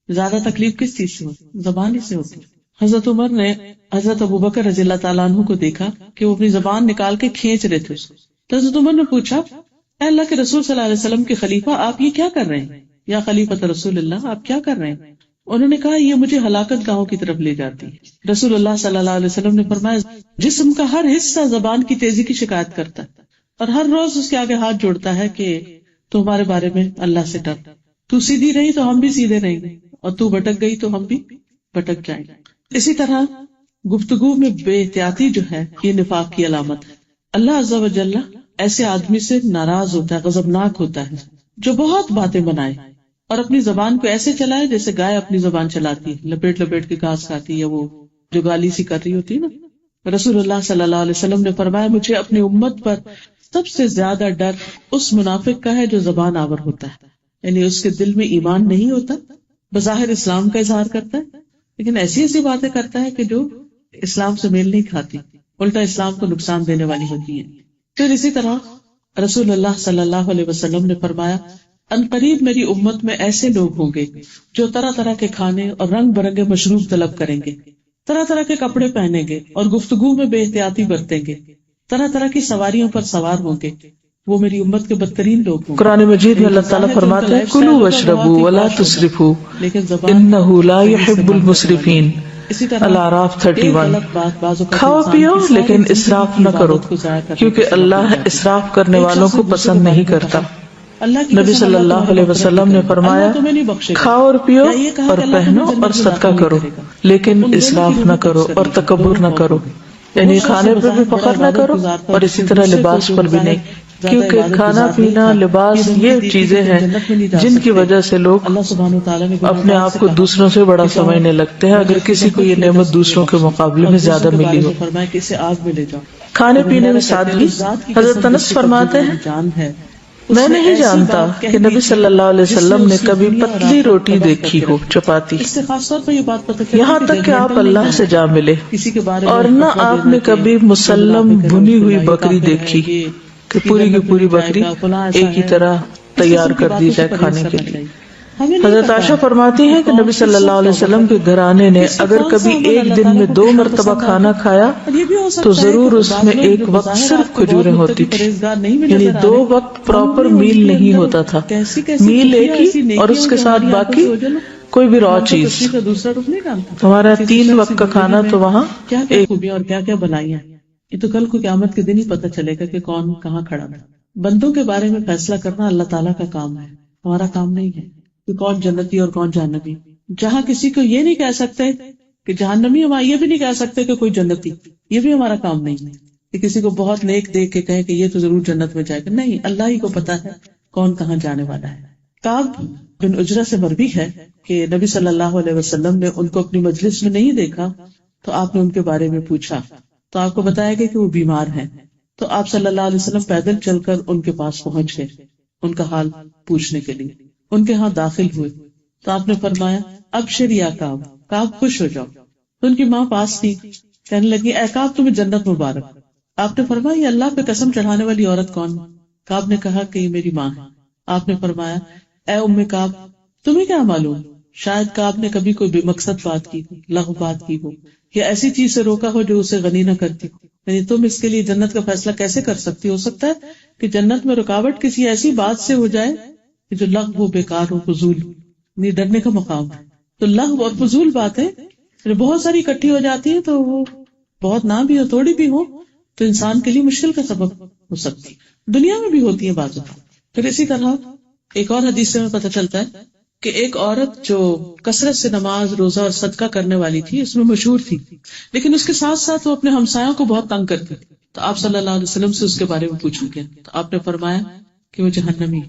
زیادہ تکلیف کس چیز سے ہوتی؟ زبان ہی سے ہوتی. حضرت عمر نے حضرت ابوبکر رضی اللہ تعالیٰ عنہ کو دیکھا کہ وہ اپنی زبان نکال کے کھینچ رہے تھے اس کو. تو حضرت عمر نے پوچھا، اے اللہ کے رسول صلی اللہ علیہ وسلم کے خلیفہ، آپ یہ کیا کر رہے ہیں؟ یا خلیفۃ رسول اللہ، آپ کیا کر رہے ہیں؟ انہوں نے کہا، یہ مجھے ہلاکت گاہوں کی طرف لے جاتی ہے. رسول اللہ صلی اللہ علیہ وسلم نے فرمایا، جسم کا ہر حصہ زبان کی تیزی کی شکایت کرتا ہے اور ہر روز اس کے آگے ہاتھ جوڑتا ہے کہ تو ہمارے بارے میں اللہ سے ڈر. تو سیدھی رہی تو ہم بھی سیدھے رہیں گے، اور تو بھٹک گئی تو ہم بھی بھٹک جائیں گے. اسی طرح گفتگو میں بے احتیاطی جو ہے، یہ نفاق کی علامت ہے. اللہ عز و جل ایسے آدمی سے ناراض ہوتا ہے، غضبناک ہوتا ہے، جو بہت باتیں بنائے اور اپنی زبان کو ایسے چلائے جیسے گائے اپنی زبان چلاتی ہے، لپیٹ لپیٹ کے گھاس کھاتی ہے، وہ جو گالی سی کر رہی ہوتی ہے نا. رسول اللہ صلی اللہ علیہ وسلم نے فرمایا، مجھے اپنی امت پر سب سے زیادہ ڈر اس منافق کا ہے جو زبان آور ہوتا ہے، یعنی اس کے دل میں ایمان نہیں ہوتا، بظاہر اسلام کا اظہار کرتا ہے لیکن ایسی ایسی باتیں کرتا ہے کہ جو اسلام سے میل نہیں کھاتی، الٹا اسلام کو نقصان دینے والی ہوتی ہیں. پھر اسی طرح رسول اللہ صلی اللہ علیہ وسلم نے فرمایا، ان قریب میری امت میں ایسے لوگ ہوں گے جو طرح طرح کے کھانے اور رنگ برنگے مشروب طلب کریں گے، طرح طرح کے کپڑے پہنیں گے اور گفتگو میں بے احتیاطی برتیں گے، طرح طرح کی سواریوں پر سوار ہوں گے. وہ میری امت کے بدترین لوگ ہوں گے. قرآن مجید میں اللہ تعالیٰ فرماتے ہیں، کلوا واشربوا ولا تسرفوا انہ لا يحب المسرفین. الاعراف 31. کھاؤ پیو لیکن اسراف نہ کرو کیونکہ اللہ اسراف کرنے والوں کو پسند نہیں کرتا. نبی صلی اللہ علیہ وسلم نے فرمایا، کھاؤ اور پیو اور پہنو اور صدقہ کرو لیکن اسراف نہ کرو اور تکبر نہ کرو، یعنی کھانے پر بھی فخر نہ کرو اور اسی طرح لباس پر بھی نہیں، کیونکہ کھانا پینا لباس یہ چیزیں ہیں جن کی وجہ سے لوگ اپنے آپ کو دوسروں سے بڑا سمجھنے لگتے ہیں اگر کسی کو یہ نعمت دوسروں کے مقابلے میں زیادہ ملی ہو. کھانے پینے میں سادگی. حضرت انس فرماتے ہیں، میں نہیں جانتا کہ نبی صلی اللہ علیہ وسلم نے کبھی پتلی روٹی دیکھی ہو، چپاتی، یہاں تک کہ آپ اللہ سے جا ملے، اور نہ آپ نے کبھی مسلم بھنی ہوئی بکری دیکھی کہ پوری کی پوری بکری ایک ہی طرح تیار کر دی جائے کھانے کے لیے. حضرت عائشہ فرماتی ہیں کہ نبی صلی اللہ علیہ وسلم کے گھرانے نے اگر کبھی ایک دن میں 2 مرتبہ کھانا کھایا تو ضرور اس میں ایک وقت صرف کھجوریں ہوتی تھی، یعنی 2 وقت پراپر میل نہیں ہوتا تھا، میل ایک ہی اور اس کے ساتھ باقی کوئی بھی را چیز. ہمارا 3 وقت کا کھانا تو وہاں ایک. اور کیا کیا بنائیاں، یہ تو کل کو قیامت کے دن ہی پتہ چلے گا کہ کون کہاں کھڑا تھا. بندوں کے بارے میں فیصلہ کرنا اللہ تعالیٰ کا کام ہے، ہمارا کام نہیں ہے کہ کون جنتی اور کون جہنمی. جہاں کسی کو یہ نہیں کہہ سکتے کہ جہنمی، ہم یہ بھی نہیں کہہ سکتے کہ کوئی جنتی، یہ بھی ہمارا کام نہیں ہے. کہ کسی کو بہت نیک دیکھ کے کہے کہ یہ تو ضرور جنت میں جائے گا، نہیں، اللہ ہی کو پتا ہے کون کہاں جانے والا ہے. کعب بن عجرہ سے مروی ہے کہ نبی صلی اللہ علیہ وسلم نے ان کو اپنی مجلس میں نہیں دیکھا تو آپ نے ان کے بارے میں پوچھا تو آپ کو بتایا گیا کہ وہ بیمار ہیں. تو آپ صلی اللہ علیہ وسلم پیدل چل کر ان کے پاس پہنچ گئے ان کا حال پوچھنے کے لیے. ان کے ہاں داخل ہوئے تو آپ نے فرمایا، ابشر یا کعب، کعب خوش ہو جاؤ. تو ان کی ماں پاس تھی، کہنے لگی، اے کعب تمہیں جنت مبارک. آپ نے فرمایا، یہ اللہ پہ قسم چڑھانے والی عورت کون؟ کعب نے کہا کہ یہ میری ماں ہے. آپ نے فرمایا، اے ام کعب تمہیں کیا معلوم، شاید کعب نے کبھی کوئی بے مقصد بات کی ہو، لغو بات کی ہو، یا ایسی چیز سے روکا ہو جو اسے غنی نہ کرتی ہو. یعنی تم اس کے لیے جنت کا فیصلہ کیسے کر سکتی؟ ہو سکتا ہے کہ جنت میں رکاوٹ کسی ایسی بات سے ہو جائے کہ جو لغو ہو، بیکار ہو، فضول. نہیں، ڈرنے کا مقام ہے. تو لغو اور فضول باتیں بہت ساری اکٹھی ہو جاتی ہیں تو وہ بہت نہ بھی ہو، تھوڑی بھی ہو، تو انسان کے لیے مشکل کا سبب ہو سکتی. دنیا میں بھی ہوتی ہیں بعض اوقات. پھر اسی طرح ایک اور حدیث سے ہمیں پتہ چلتا ہے کہ ایک عورت جو کثرت سے نماز، روزہ اور صدقہ کرنے والی تھی، اس میں مشہور تھی، لیکن اس کے ساتھ ساتھ وہ اپنے ہمسایوں کو بہت تنگ کرتی. تو آپ صلی اللہ علیہ وسلم سے اس کے بارے میں پوچھا گیا تو آپ نے فرمایا کہ وہ جہنمی.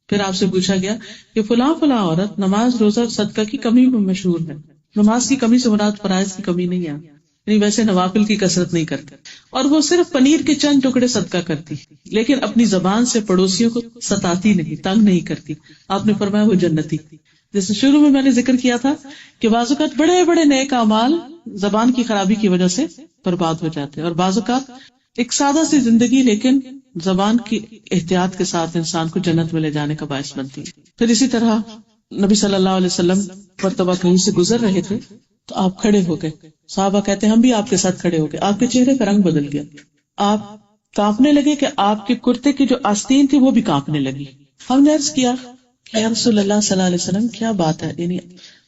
پھر آپ سے پوچھا گیا کہ فلاں فلاں عورت نماز، روزہ اور صدقہ کی کمی میں مشہور ہے. نماز کی کمی سے مراد فرائض کی کمی نہیں ہے، یعنی ویسے نوافل کی کثرت نہیں کرتی، اور وہ صرف پنیر کے چند ٹکڑے صدقہ کرتی، لیکن اپنی زبان سے پڑوسیوں کو ستاتی نہیں، تنگ نہیں کرتی. آپ نے فرمایا وہ جنتی. جیسے شروع میں نے ذکر کیا تھا کہ بعض اوقات بڑے بڑے نیک اعمال زبان کی خرابی کی وجہ سے برباد ہو جاتے ہیں، اور بعض اوقات ایک سادہ سی زندگی لیکن زبان کی احتیاط کے ساتھ انسان کو جنت میں لے جانے کا باعث بنتی ہے۔ پھر اسی طرح نبی صلی اللہ علیہ وسلم مرتبہ کہیں سے گزر رہے تھے تو آپ کھڑے ہو گئے، صحابہ کہتے ہیں ہم بھی آپ کے ساتھ کھڑے ہو گئے، آپ کے چہرے کا رنگ بدل گیا، آپ کانپنے لگے کہ آپ کے کرتے کی جو آستین تھی وہ بھی کانپنے لگی۔ ہم نے عرض کیا یا رسول اللہ صلی اللہ علیہ وسلم کیا بات ہے، یعنی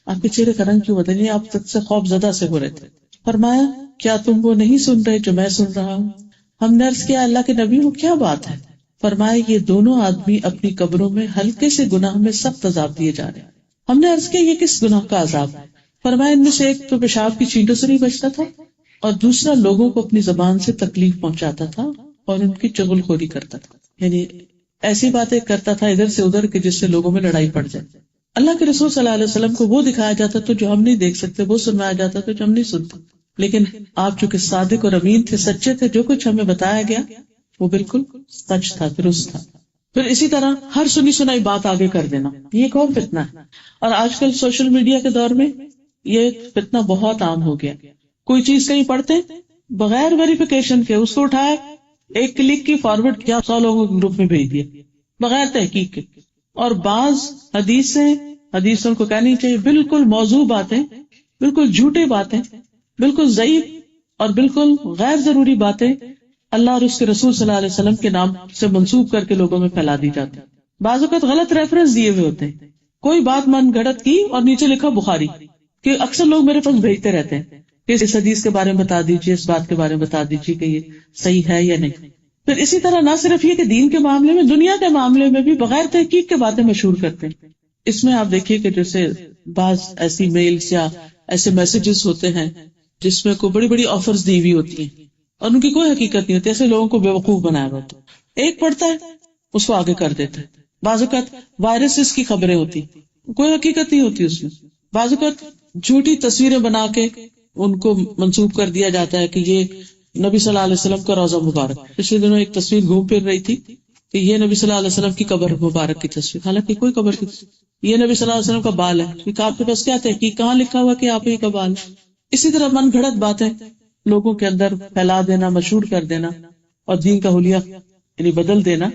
آپ کے چہرے کا رنگ کیوں بدل، یعنی آپ سب سے خوف زدہ سے ہو رہے تھے۔ فرمایا کیا تم وہ نہیں سن رہے جو میں سن رہا ہوں؟ ہم نے عرض کیا اللہ کے نبی وہ کیا بات ہے؟ فرمایا یہ دونوں آدمی اپنی قبروں میں ہلکے سے گناہ میں سخت عذاب دیے جا رہے ہیں۔ ہم نے عرض کیا یہ کس گناہ کا عذاب ہے؟ فرمایا ان میں سے ایک تو پیشاب کی چینٹوں سے نہیں بچتا تھا، اور دوسرا لوگوں کو اپنی زبان سے تکلیف پہنچاتا تھا اور ان کی چغل خوری کرتا تھا، یعنی ایسی باتیں کرتا تھا ادھر سے ادھر کہ جس سے لوگوں میں لڑائی پڑ جائے۔ اللہ کے رسول صلی اللہ علیہ وسلم کو وہ دکھایا جاتا تھا جو ہم نہیں دیکھ سکتے، وہ سنایا جاتا تھا جو ہم نہیں سنتے، لیکن آپ چونکہ صادق اور امین تھے، سچے تھے، جو کچھ ہمیں بتایا گیا وہ بالکل سچ تھا، درست تھا۔ پھر اسی طرح ہر سنی سنائی بات آگے کر دینا، یہ ایک اور فتنہ ہے، اور آج کل سوشل میڈیا کے دور میں یہ فتنہ بہت عام ہو گیا۔ کوئی چیز کہیں پڑھتے بغیر ویریفیکیشن کے اس کو اٹھائے، ایک کلک کی فارورڈ کیا 100 لوگوں کے گروپ میں بھیج دیا بغیر تحقیق کے، اور بعض حدیثوں کو کہنی چاہیے بالکل موضوع باتیں، بالکل جھوٹے باتیں، بالکل ضعیف اور بالکل غیر ضروری باتیں اللہ اور اس کے رسول صلی اللہ علیہ وسلم کے نام سے منسوب کر کے لوگوں میں پھیلا دی جاتی۔ بعض اوقات غلط ریفرنس دیے ہوئے ہوتے ہیں، کوئی بات من گھڑت کی اور نیچے لکھا بخاری، کہ اکثر لوگ میرے پاس بھیجتے رہتے ہیں کہ اس حدیث کے بارے میں بتا دیجیے، اس بات کے بارے میں بتا دیجیے کہ یہ صحیح ہے یا نہیں۔ پھر اسی طرح نہ صرف یہ کہ دین کے معاملے میں، دنیا کے معاملے میں بھی بغیر تحقیق کے باتیں مشہور کرتے ہیں۔ اس میں آپ دیکھیے کہ جیسے بعض ایسی میلز یا ایسے میسیجز ہوتے ہیں جس میں کوئی بڑی بڑی آفرز دی ہوئی ہوتی ہیں اور ان کی کوئی حقیقت نہیں ہوتی، ایسے لوگوں کو بیوقوف بنایا ہوا ہوتا ہے، ایک پڑھتا ہے اس کو آگے کر دیتا ہے۔ بعض اوقات وائرسز کی خبریں ہوتی، کوئی حقیقت نہیں ہوتی اس میں۔ بعض اوقات جھوٹی تصویریں بنا کے ان کو منسوب کر دیا جاتا ہے کہ یہ نبی صلی اللہ علیہ وسلم کا روضہ مبارک۔ پچھلے دنوں ایک تصویر گھوم پھر رہی تھی کہ یہ نبی صلی اللہ علیہ وسلم کی قبر مبارک کی تصویر، حالانکہ کوئی قبر کی تصویر، یہ نبی صلی اللہ علیہ وسلم کا بال ہے، کیونکہ آپ کے پاس کیا تحقیق، کہاں لکھا ہوا کہ آپ ہی کا بال ہے؟ اسی طرح من گھڑت باتیں لوگوں کے اندر پھیلا دینا، مشہور کر دینا اور دین کا حلیہ یعنی بدل دینا،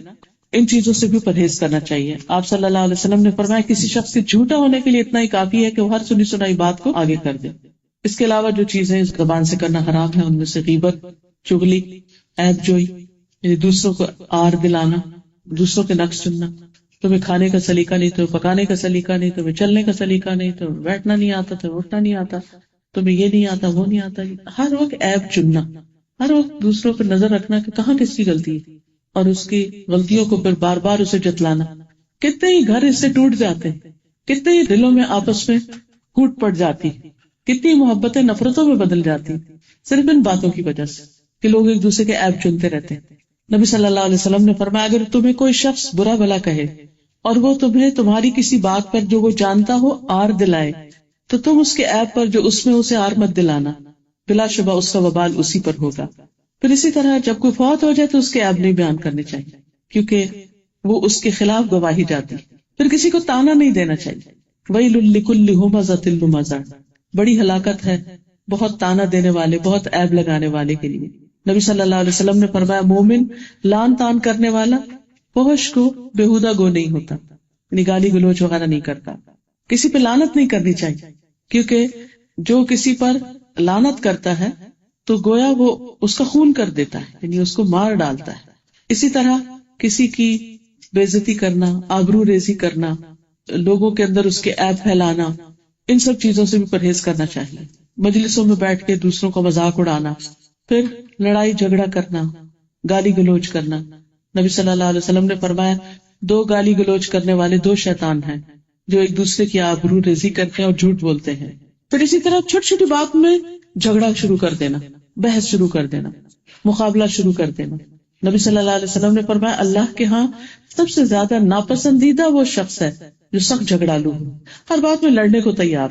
ان چیزوں سے بھی پرہیز کرنا چاہیے۔ آپ صلی اللہ علیہ وسلم نے فرمایا کسی شخص کے جھوٹا ہونے کے لیے اتنا ہی کافی ہے کہ وہ ہر سنی سنائی بات کو آگے کر دے۔ اس کے علاوہ جو چیزیں زبان سے کرنا حرام ہے ان میں سے غیبت، چغلی، عیب جوئی، یعنی دوسروں کو آر دلانا، دوسروں کے نقص چننا۔ تمہیں کھانے کا سلیقہ نہیں، تمہیں پکانے کا سلیقہ نہیں، تمہیں چلنے کا سلیقہ نہیں، تمہیں بیٹھنا نہیں آتا، تمہیں اٹھنا نہیں آتا، تمہیں یہ نہیں آتا، وہ نہیں آتا، ہر وقت عیب چننا، ہر وقت دوسروں پر نظر رکھنا کہ کہاں کس کی غلطی ہے، اور اس کی غلطیوں کو پھر بار بار اسے جتلانا۔ کتنے ہی گھر اس سے ٹوٹ جاتے ہیں، کتنے ہی دلوں میں آپس میں پھوٹ پڑ جاتی، کتنی محبتیں نفرتوں میں بدل جاتی، صرف ان باتوں کی وجہ سے کہ لوگ ایک دوسرے کے عیب چنتے رہتے ہیں۔ نبی صلی اللہ علیہ وسلم نے فرمایا اگر تمہیں کوئی شخص برا بھلا کہے اور وہ تمہیں تمہاری کسی بات پر جو وہ جانتا ہو آر دلائے تو تم اس کے عیب پر جو اس میں اسے آر مت دلانا، بلا شبہ اس کا وبال اسی پر ہوگا۔ پھر اسی طرح جب کوئی فوت ہو جائے تو اس کے عیب نہیں بیان کرنے چاہیے کیونکہ وہ اس کے خلاف گواہی جاتی۔ پھر کسی کو تانا نہیں دینا چاہیے، ویل لکل ھمزۃ لمزہ، بڑی ہلاکت ہے بہت تانا دینے والے، بہت عیب لگانے والے کے لیے۔ نبی صلی اللہ علیہ وسلم نے فرمایا مومن لان تان کرنے والا فحش کو بےہودہ گو نہیں ہوتا، یعنی گالی گلوچ وغیرہ نہیں کرتا۔ کسی پہ لعنت نہیں کرنی چاہیے کیونکہ جو کسی پر لعنت کرتا ہے تو گویا وہ اس کا خون کر دیتا ہے، یعنی اس کو مار ڈالتا ہے۔ اسی طرح کسی کی بے عزتی کرنا، آبرو ریزی کرنا، لوگوں کے اندر اس کے عیب پھیلانا، ان سب چیزوں سے بھی پرہیز کرنا چاہیے۔ مجلسوں میں بیٹھ کے دوسروں کا مذاق اڑانا، پھر لڑائی جھگڑا کرنا، گالی گلوچ کرنا۔ نبی صلی اللہ علیہ وسلم نے فرمایا 2 گالی گلوچ کرنے والے 2 شیطان ہیں جو ایک دوسرے کی آبرو ریزی کرتے ہیں اور جھوٹ بولتے ہیں۔ پھر اسی طرح چھوٹی چھوٹی بات میں جھگڑا شروع کر دینا، بحث شروع کر دینا، مقابلہ شروع کر دینا۔ نبی صلی اللہ علیہ وسلم نے فرمایا اللہ کے ہاں سب سے زیادہ ناپسندیدہ وہ شخص ہے جو سخت جھگڑالو ہو، ہر بات میں لڑنے کو تیار،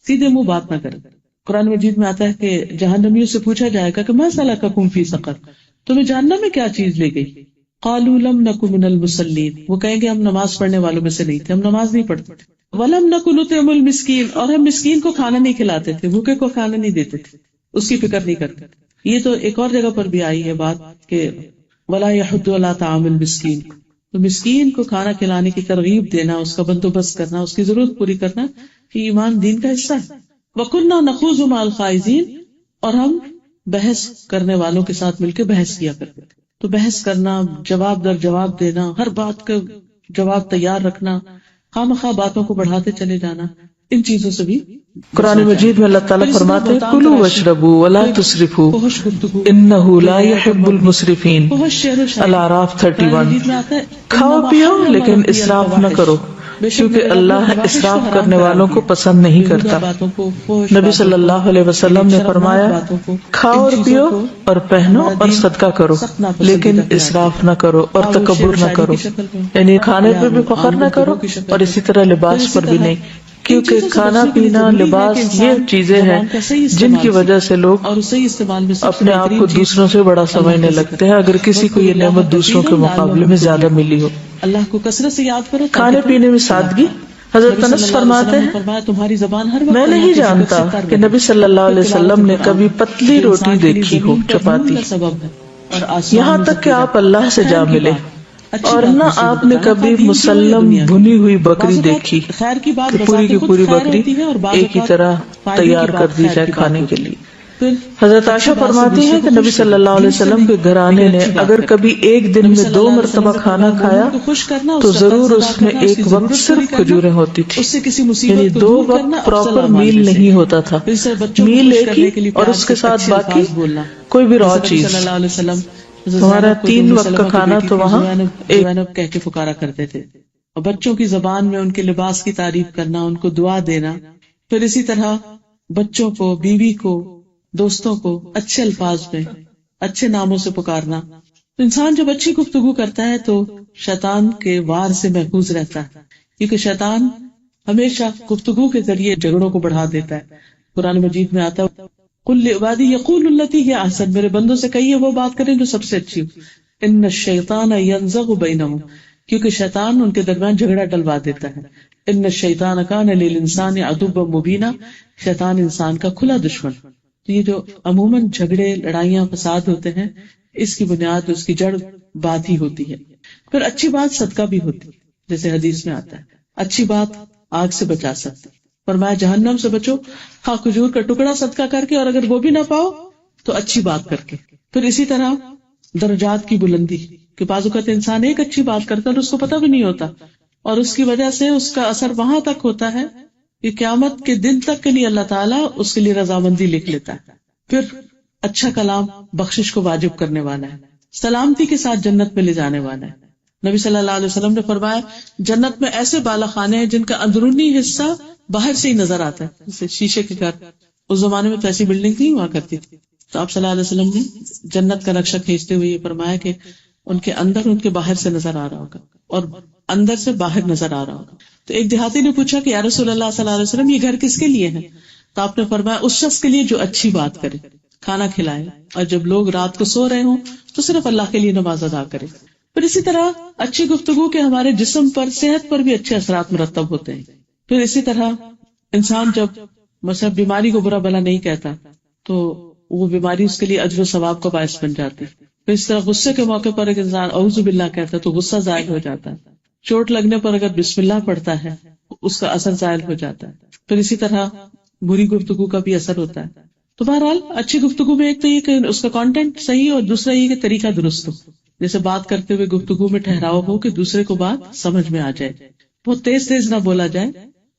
سیدھے منہ بات نہ کرے۔ قرآن مجید میں آتا ہے کہ جہنمیوں سے پوچھا جائے گا کہ ما سلککم فی سقر، تمہیں جہنم میں کیا چیز لے گئی؟ قالوا لم نک من المصلین، وہ کہیں گے ہم نماز پڑھنے والوں میں سے نہیں تھے، ہم نماز نہیں پڑھتے تھے۔ وَلَمْ نَكُ نُطْعِمُ الْمِسْكِينَ، اور ہم مسکین کو کھانا نہیں کھلاتے تھے، بھوکے کو کھانا نہیں دیتے تھے، اس کی فکر نہیں کرتے. یہ تو ایک اور جگہ پر بھی آئی ہے بات کہ وَلَا يَحُضُّ عَلَىٰ طَعَامِ الْمِسْكِينِ، تو مسکین کو کھانا کھلانے کی ترغیب دینا، اس کا بندوبست کرنا، اس کی ضرورت پوری کرنا، یہ ایمان دین کا حصہ ہے. وَكُنَّا نَخُوضُ مَعَ الْخَائِضِينَ، اور ہم بحث کرنے والوں کے ساتھ مل کے بحث کیا کرتے تھے. تو بحث کرنا، جواب در جواب دینا، ہر بات کا جواب تیار رکھنا، خواہ باتوں کو بڑھاتے چلے جانا، ان چیزوں سے بھی. قرآن مجید میں اللہ تعالیٰ فرماتے ہیں کلوا واشربوا ولا تسرفوا انہ لا يحب المسرفین. الاعراف 31. کھاؤ پیو لیکن اسراف نہ کرو کیونکہ اللہ اسراف کرنے والوں کو پسند نہیں کرتا. نبی صلی اللہ علیہ وسلم نے فرمایا کھاؤ اور پیو اور پہنو اور صدقہ کرو لیکن اسراف نہ کرو اور تکبر نہ کرو، یعنی کھانے پہ بھی فخر نہ کرو اور اسی طرح لباس پر بھی نہیں، کیونکہ کھانا پینا لباس یہ چیزیں ہیں جن کی وجہ سے لوگ اپنے آپ کو دوسروں سے بڑا سمجھنے لگتے ہیں اگر کسی کو یہ نعمت دوسروں کے مقابلے میں زیادہ ملی ہو. اللہ کو کثرت سے یاد کرو. کھانے پینے میں سادگی. حضرت انس فرماتے ہیں تمہاری زبان ہر وقت میں نہیں جانتا کہ نبی صلی اللہ علیہ وسلم نے کبھی پتلی روٹی دیکھی ہو چپاتی، یہاں تک کہ آپ اللہ سے جا ملے، اور نہ آپ نے کبھی مسلم بھنی ہوئی بکری دیکھی کہ پوری کی پوری بکری ایک ہی طرح تیار کر دی جائے کھانے کے لیے. حضرت عائشہ فرماتی ہیں کہ نبی صلی اللہ علیہ وسلم کے گھرانے نے اگر کبھی ایک دن میں 2 مرتبہ کھانا کھایا تو ضرور اس میں ایک وقت صرف کھجوریں ہوتی تھی، یعنی 2 وقت پراپر میل نہیں ہوتا تھا، میل ایک ہی اور اس کے ساتھ باقی کوئی بھی را چیز. ہمارا 3 وقت کا کھانا تو وہاں ایک کہہ کے پکارا کرتے تھے، اور بچوں کی زبان میں ان کے لباس کی تعریف کرنا، ان کو دعا دینا، پھر اسی طرح بچوں کو، بیوی کو، دوستوں کو اچھے الفاظ میں اچھے ناموں سے پکارنا. تو انسان جب اچھی گفتگو کرتا ہے تو شیطان کے وار سے محفوظ رہتا ہے، کیونکہ شیطان ہمیشہ گفتگو کے ذریعے جھگڑوں کو بڑھا دیتا ہے. قرآن مجید میں آتا ہے قل لعبادی یقولوا التی ہی احسن، میرے بندوں سے کہیے وہ بات کریں جو سب سے اچھی ہو. ان الشیطان ینزغ بینہم، کیونکہ شیطان ان کے درمیان جھگڑا ڈلوا دیتا ہے. ان الشیطان کان للانسان عدوا مبینا، شیطان انسان کا کھلا دشمن. یہ جو عموماً جھگڑے، لڑائیاں، فساد ہوتے ہیں، اس کی بنیاد، اس کی جڑ بات ہی ہوتی ہے. پھر اچھی بات صدقہ بھی ہوتی ہے، جیسے حدیث میں آتا ہے اچھی بات آگ سے بچا سکتی. فرمایا جہنم سے بچو خواہ کھجور کا ٹکڑا صدقہ کر کے، اور اگر وہ بھی نہ پاؤ تو اچھی بات کر کے. پھر اسی طرح درجات کی بلندی، کہ بعض اوقات انسان ایک اچھی بات کرتا ہے اور اس کو پتہ بھی نہیں ہوتا، اور اس کی وجہ سے اس کا اثر وہاں تک ہوتا ہے کہ قیامت کے دن تک کے لیے اللہ تعالیٰ اس کے لیے رضامندی لکھ لیتا ہے. پھر اچھا کلام بخشش کو واجب کرنے والا ہے، سلامتی کے ساتھ جنت میں لے جانے والا ہے. نبی صلی اللہ علیہ وسلم نے فرمایا جنت میں ایسے بالا خانے ہیں جن کا اندرونی حصہ باہر سے ہی نظر آتا ہے، جیسے شیشے کے گھر. اس زمانے میں تو ایسی بلڈنگ نہیں ہوا کرتی تھی، تو آپ صلی اللہ علیہ وسلم نے جنت کا نقشہ کھینچتے ہوئے یہ فرمایا کہ ان کے اندر ان کے باہر سے نظر آ رہا ہوگا اور اندر سے باہر نظر آ رہا ہوگا. تو ایک دیہاتی نے پوچھا کہ یا رسول اللہ صلی اللہ علیہ وسلم یہ گھر کس کے لیے ہے؟ تو آپ نے فرمایا اس شخص کے لیے جو اچھی بات کرے، کھانا کھلائے، اور جب لوگ رات کو سو رہے ہوں تو صرف اللہ کے لیے نماز ادا کرے. پھر اسی طرح اچھی گفتگو کے ہمارے جسم پر، صحت پر بھی اچھے اثرات مرتب ہوتے ہیں. پھر اسی طرح انسان جب مثلا بیماری کو برا بھلا نہیں کہتا تو وہ بیماری اس کے لیے اجر و ثواب کا باعث بن جاتی. پھر اس طرح غصے کے موقع پر ایک انسان اعوذ باللہ کہتا ہے تو غصہ زائل ہو جاتا ہے. چوٹ لگنے پر اگر بسم اللہ پڑھتا ہے اس کا اثر زائل ہو جاتا ہے. پھر اسی طرح بری گفتگو کا بھی اثر ہوتا ہے. تو بہرحال اچھی گفتگو میں ایک تو یہ کہ اس کا کانٹینٹ صحیح اور دوسرا یہ کہ طریقہ درست ہو. جیسے بات کرتے ہوئے گفتگو میں ٹھہراؤ ہو کہ دوسرے کو بات سمجھ میں آ جائے، بہت تیز تیز نہ بولا جائے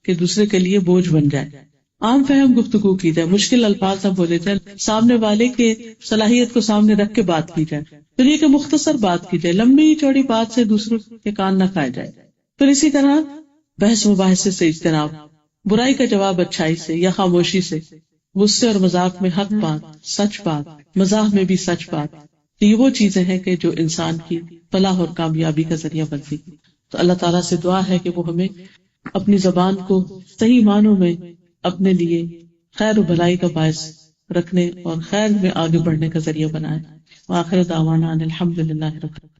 کہ دوسرے کے لیے بوجھ بن جائے. عام فہم گفتگو کی جائے، مشکل الفاظ نہ بولے جائے، سامنے والے کے صلاحیت کو سامنے رکھ کے بات کی جائے. پھر یہ کہ مختصر بات کی جائے، لمبی چوڑی بات سے دوسروں کے کان نہ کھائے جائے. پھر اسی طرح بحث مباحثے سے اجتناب، برائی کا جواب اچھائی سے یا خاموشی سے، غصے اور مذاق میں حق بات، سچ بات، مزاح میں بھی سچ بات. یہ وہ چیزیں ہیں کہ جو انسان کی فلاح اور کامیابی کا ذریعہ بنتی. تو اللہ تعالیٰ سے دعا ہے کہ وہ ہمیں اپنی زبان کو صحیح معنوں میں اپنے لیے خیر و بھلائی کا باعث رکھنے اور خیر میں آگے بڑھنے کا ذریعہ بنائے. وآخر دعوانا ان الحمد للہ رب العالمین.